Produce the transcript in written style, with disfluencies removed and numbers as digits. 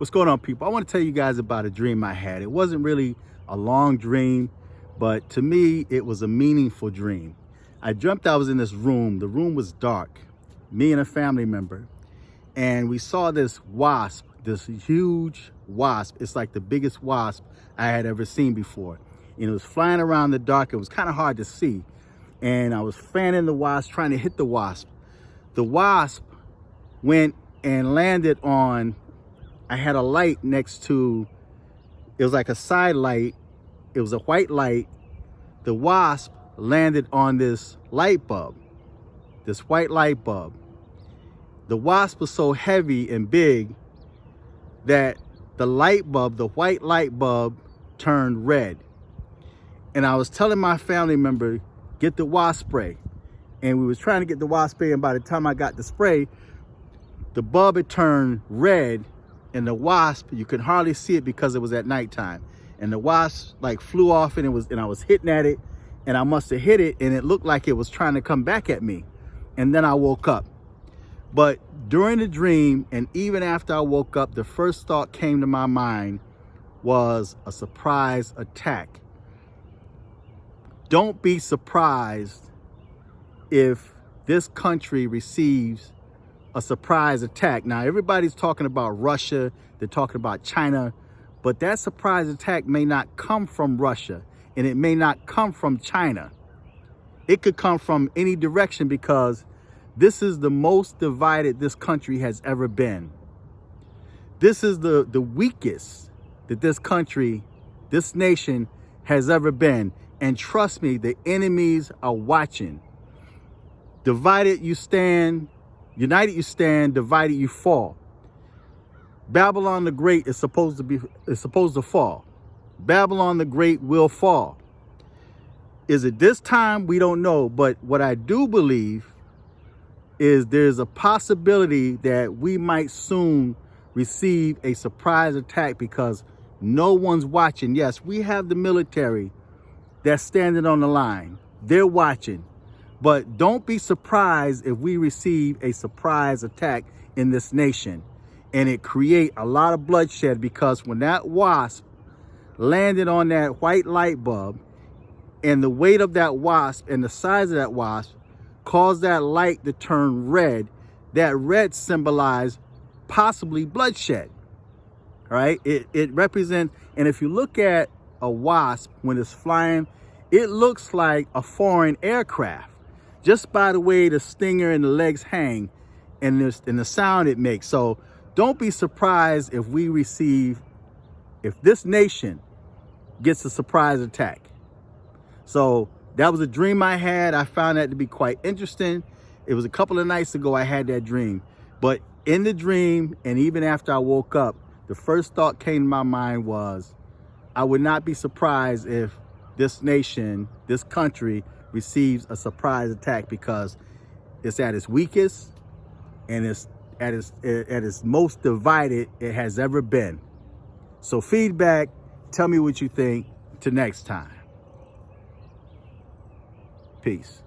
What's going on, people? I want to tell you guys about a dream I had. It wasn't really a long dream, but to me, it was a meaningful dream. I dreamt I was in this room. The room was dark, me and a family member, and we saw this wasp, this huge wasp. It's like the biggest wasp I had ever seen before. And it was flying around the dark. It was kind of hard to see. And I was fanning the wasp, trying to hit the wasp. The wasp went and landed on, I had a light next to, it was like a side light. It was a white light. The wasp landed on this light bulb, this white light bulb. The wasp was so heavy and big that the light bulb, the white light bulb, turned red. And I was telling my family member, get the wasp spray. And we was trying to get the wasp spray, and by the time I got the spray, the bulb had turned red, and the wasp, you could hardly see it because it was at nighttime. And the wasp like flew off, and I was hitting at it, and I must have hit it, and it looked like it was trying to come back at me. And then I woke up. But during the dream, and even after I woke up, the first thought came to my mind was a surprise attack. Don't be surprised if this country receives a surprise attack. Now, everybody's talking about Russia, they're talking about China, but that surprise attack may not come from Russia, and it may not come from China. It could come from any direction, because this is the most divided this country has ever been. This is the weakest that this country, this nation has ever been. And trust me, the enemies are watching. Divided you stand, united you stand, divided you fall. Babylon the Great is supposed to fall. Babylon the Great will fall. Is it this time? We don't know. But what I do believe is there's a possibility that we might soon receive a surprise attack, because no one's watching. Yes, we have the military that's standing on the line. They're watching. But don't be surprised if we receive a surprise attack in this nation, and it create a lot of bloodshed, because when that wasp landed on that white light bulb, and the weight of that wasp and the size of that wasp caused that light to turn red, that red symbolized possibly bloodshed. All right? It represents, and if you look at a wasp when it's flying, it looks like a foreign aircraft, just by the way the stinger and the legs hang, and the sound it makes. So don't be surprised if if this nation gets a surprise attack. So that was a dream I had. I found that to be quite interesting. It was a couple of nights ago I had that dream. But in the dream, and even after I woke up, the first thought came to my mind was, I would not be surprised if this nation, this country, receives a surprise attack, because it's at its weakest, and it's at its most divided it has ever been. So feedback, tell me what you think. Till next time. Peace.